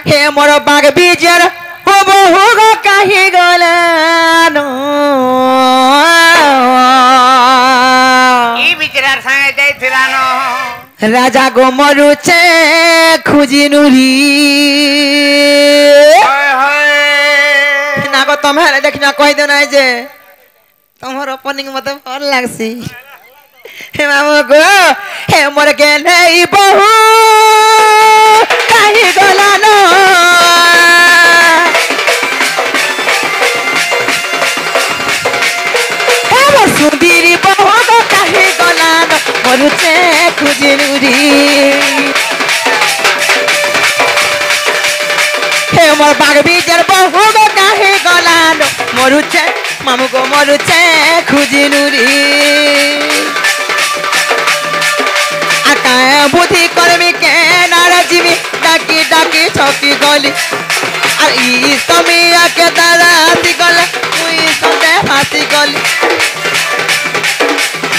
हे मोर बाग बीजर हो बहु कहीं गलानो ई बिचरार संगे जाइथिलानो राजा गो मरुचे खुजी नुरी होय होय ना को तुम्हारे देखना कह दो ना जे तुम्हार ओपनिंग मत भल लागसी हे मामू गो हे मोर के नहीं बहु कहीं गलानो हे मोर सुंदरी बहु गो कहीं गलानो मरुचे खुजी नुरी हे मोर बाग बीजर बहु गो कहीं गलानो मरुचे मामू गो मरुचे खुजी नुरी आकाए बुद्धि कर्मी के नाराजीवी डाकी डाकी छकी गली और ई समिया के दादा हाथी गले मुई संदे फांसी गली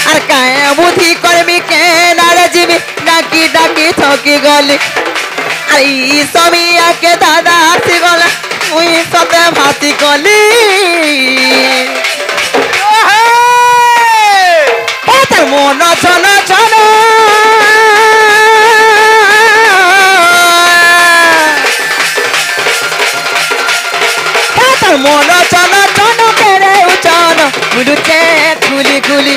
और काए बुद्धि कर्मी के नाराजीवी डाकी डाकी छकी गली और ई समिया के दादा हाथी गले मुई संदे फांसी गली मन छन छन मन छन छन फेरे उचन मुलुचे खुली खुली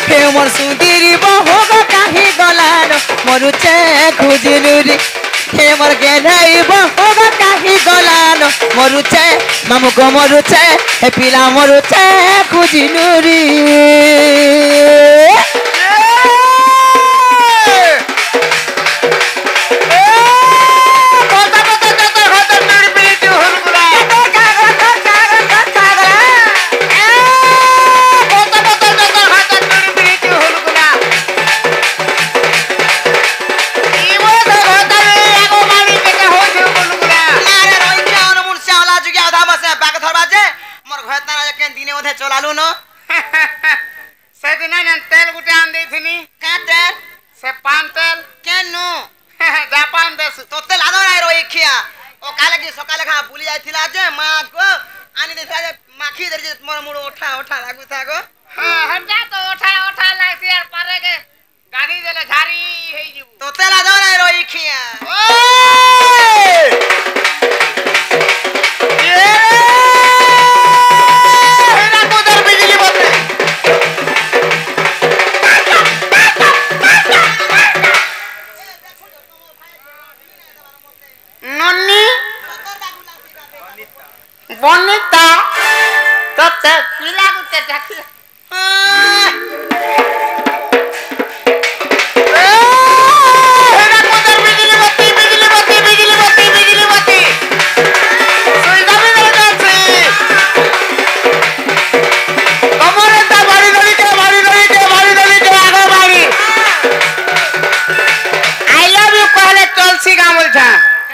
हे मोर सुंदरी बहु कहीं गलानो मरुचे खुजी नुरी हे मोर गेनै बहु कहीं गलानो मरुचे मामू गो मरुचे हे पिला मरुचे खुजी नुरी चलालू न से दिन तेल गुटे आन देथिनी का तेल से पान तेल केनु जापान देश तो तेल आदो नाइ रोई खिया ओ काले की सकाले खा भूली जाइथिला जे मां को आनी देथिला जे माखी दे जे मोर मुड़ उठा उठा लागु था गो हां हटा तो उठा उठा लागती यार पारे के गाड़ी देले झारी हेई जीवु तो तेल आदो नाइ रोई खिया bonita tote pila gute jaki era poder bijli bati soi dabe dele jaচ্ছে amore ta bari dali ke ago bari I love you कहले तुलसी गामल था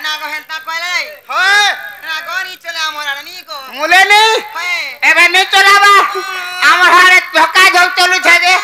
ना को हेंता कहले होय ना को नी चले हमर नी को मुले नहीं एबे नहीं चलाबा हमर हारे धक्का झोक चलू छे जे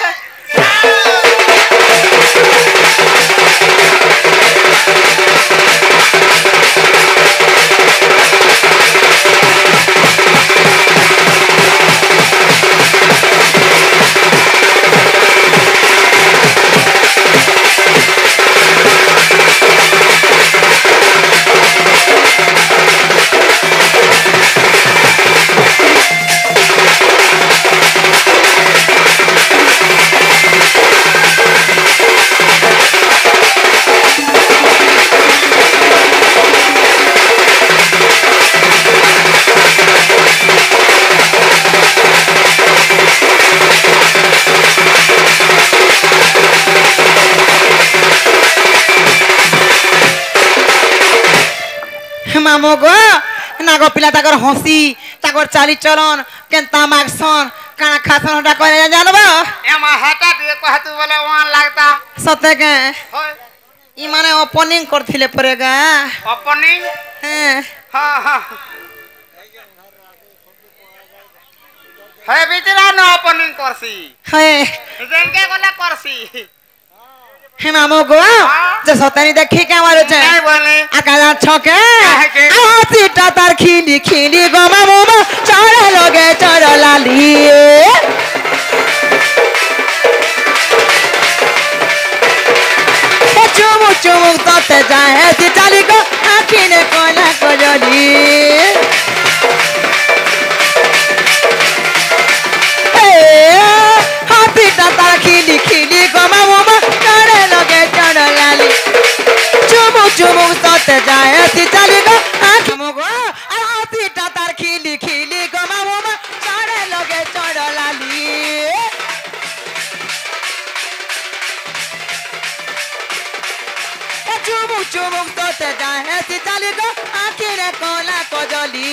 मामो गो नागो पिला ताकर हंसी ताकर चाली चलन केनता मागसन काना खासन हटा करे जानबो एमा हटा दिए कहतु बोले वहां लगता सते के होय ई माने ओपनिंग करथिले परेगा ओपनिंग हां हां है बिचरा न ओपनिंग करसी है जेनके गला करसी हे मामू गो जे सतनी देखी के मारो छे नहीं बोले आकाला छके के? सीटा तार खिली खिली गो मामू चढ़ लोगे चढ़ लाली चुमुक चुमुक तोते जाए ती चाली को आँखी ने कोला को जली हाथी ताता खिली खिली को मामू चढ़े लोगे चढ़ लाली चुमुक चुमुक तोते जाए ती चाली को आँखी मुगो हाथी ताता खिली खिली को मामू चढ़े लोगे चढ़ लाली चुमुक चुमुक तोते जाए ती चाली को आँखी ने कोला को जली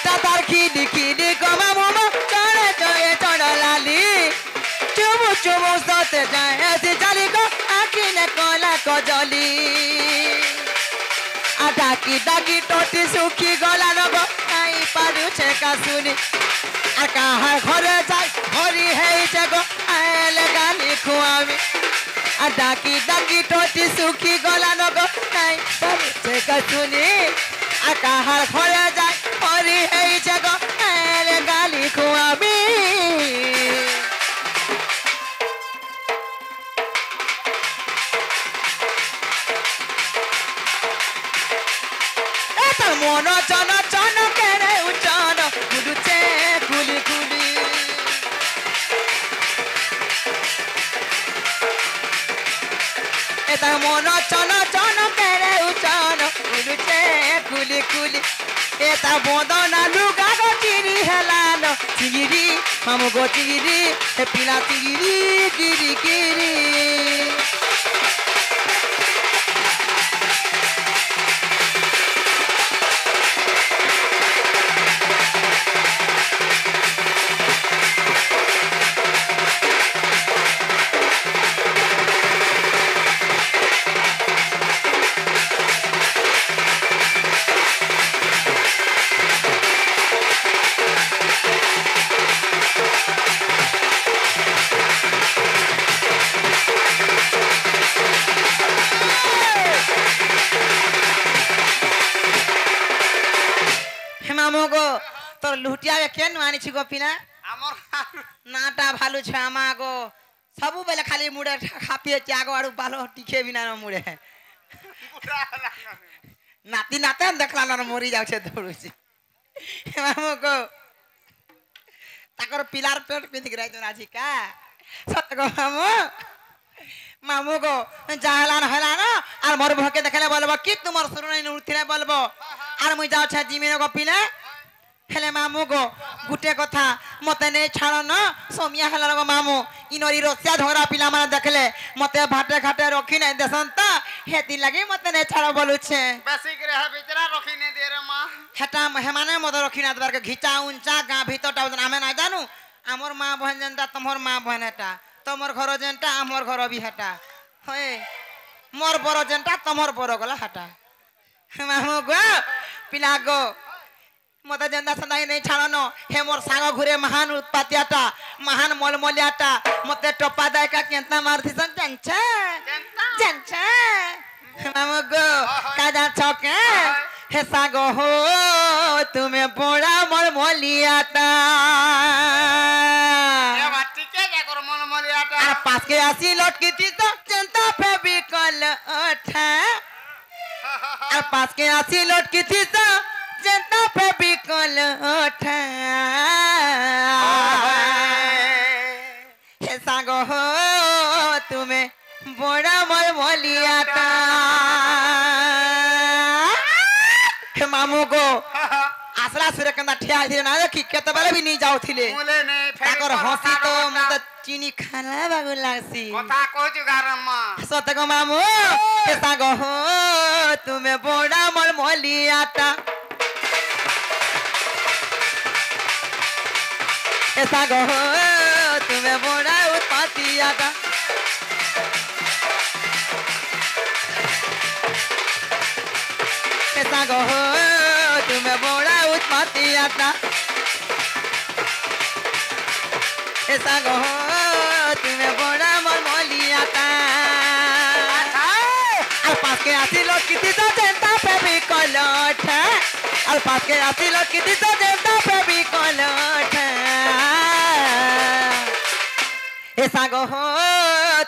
तार खिली खिली को मामू चढ़े चढ़े चढ़ लाली चुमु चुमु सोते जाए ऐसी चाली को आँखी ने कोला को जली डाकी डाकी टोटी सुखी गला नगो नहीं पारू छे का सुनी आ कहाँ घरे जाए घरी है गो आएले गाली खुआवी आ डाकी डाकी टोटी सुखी गला नगो नहीं पारू छे का सुनी आ कहाँ घरे जाए घरी है गो आएले गाली खुआवी মন জন জন কেড়ে উচন গুলুছে গুলি গুলি এটা মন জন জন কেড়ে উচন গুলুছে গুলি গুলি এটা বদনা লুগা গো চিরি হেলানো চিরি মামু গো চিরি হে পিলা চিরি গিরি গিরি তোর লুটিয়া কেন আনিছি গোপিনা আমার নাটা ভালো ছামা গো সবু বেলে খালি মুড়ে খাপিয়ে চাগো আড়ু ভালো টিকে বিনা মুড়ে নাতি নাতে দেখলা না মরি যাচ্ছে দৌড়ুছি মামু গো তাকর পিলার পেট পিঁধি রাইছ আজি কা সত গো মামু মামু গো জাহলান হলান আর মোর ভকে দেখলে বলবো কি তোমার শুরুনে উঠিলে বলবো আর মুই যাওছে জিমিনে গোপিনা হেলে মামু গো গুটে কথা মতে নেই ছাড় না সমিয়া হেলার গো মামু ইনরি রসিয়া ঝগড়া পিলা মানে দেখলে মতে ভাটে ঘাটে রখি নাই দেসন তা হেতি লাগি মতে নেই ছাড় বলুছে বেশি করে হে ভিতরা রখি নে দে রে মা হেটা হেমানে মতে রখি না দরকে ঘিচা উঞ্চা গা ভিতরটা আমি না জানু আমর মা বহন যেনটা তোমার মা বহন এটা তোমার ঘর যেনটা আমর ঘর বি হেটা হয় মোর বড় যেনটা তোমার বড় গলা হাটা মামু গো পিলা গো মতে যেনটা সদাই নেই ছাড়ানো হে মোর সাঙ্গ ঘুরে মহান উৎপাতিয়াটা মহান মলমলিয়াটা মতে টপা দায়কা কেনতা মারথিসন জানছে জানছে মামু গো কাজা ছকে হে সাঙ্গ হো তুমি পোড়া মলমলিয়াটা এ বাটিকে যা কর মলমলিয়াটা আর পাঁচকে আসি লটকি দিত চেন্তা ফেবি কল ওঠা আর পাঁচকে আসি লটকি দিত চেন্তা ফেবি কল ওঠা হে সাঙ্গ হো তুমি বড়া মলমলিয়াটা হে মামু গো আসলা সুরে কেন্দা ঠিয়া দিলে না কি কেতে বেলে বি নি যাউথিলে মুলে নে তাকর হসি তো মতে চিনি খালা বাগু লাগছি কথা কইছু গারম্মা সত গো মামু হে সাঙ্গ হো তুমি বড়া মলমলিয়াটা হে সাঙ্গ হো তুমি বড়া উৎপাতিয়াটা হে সাঙ্গ হো তুমি বড়া উৎপাতিয়াটা ए साग हो तुमे बड़ा मोर मलियाटा আর পাশে আসিল কিতি তো জেন্তা পেবি কলঠ আর পাশে আসিল কিতি তো জেন্তা পেবি কলঠ এ সাগ হো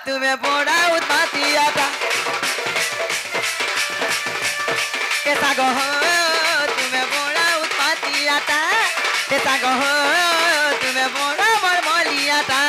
তুমি বড়া উৎপাতিয়াটা এ সাগ হো তুমি বড়া উৎপাতিয়াটা এ সাগ হো তুমি বড়া মোর মলিয়াটা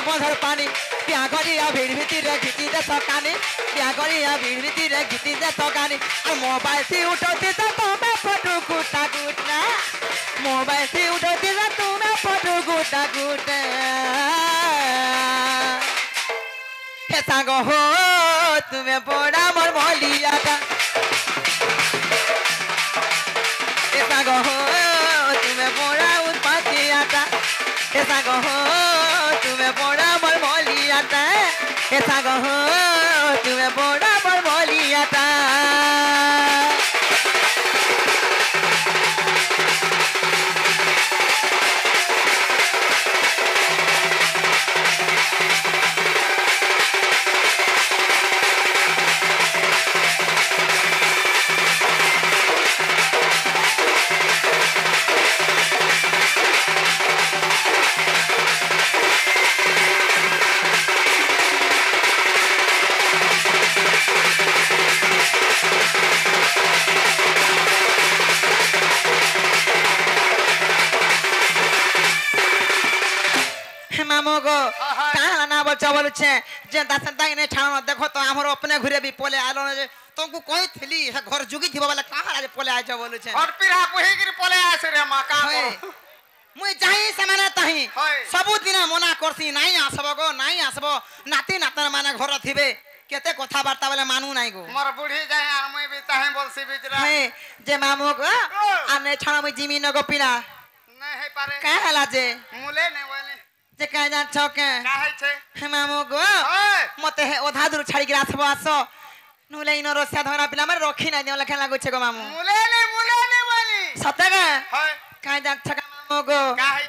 बंधर पानी क्या करिया भीड़ भीतर घिटी दे सकानी क्या करिया भीड़ भीतर घिटी दे सकानी और मोबाइल से उठोती तो तुम्हें फोटो गुटा गुटना मोबाइल से उठोती तो तुम्हें फोटो गुटा गुटा हे साग हो तुम्हें बड़ा मोर मलियाटा हे साग हो तुम्हें बड़ा उत्पातियाटा हे साग हो तुम्हें बड़ा मोर मलियाटा हे साग हो तुम्हें बड़ा मोर मलियाटा देखो तो हमर अपने घरे भी पोले आलो जे तुमको कहि थली है घर जुगी थिबा वाला कहां आज पोले आ जा बोलु छे और पिरा पुही गिर पोले आसे रे मा का मुई जाई समाने तही सब दिन मना करसी नाही आसबो गो नाही आसबो नाती नातन माने घर थिबे केते कथा वार्ता वाला मानू नाही गो मोर बुढ़ी जाय आ मुई भी तहे बोलसी बिचरा है जे मामो गो आने छणा मुई जिमी न गो पिला नहीं है पारे का हला जे मुले ने बोले जे का जान छके का है छे हे मामो गो मते हे ओधा दूर छाड़ी गिरा आसबो आसो नुले इनो रसिया धरा पिला मारे रखी नाही देला लागो छे गो मामो मुले ने बोली सते का है का जान छका मामो गो का है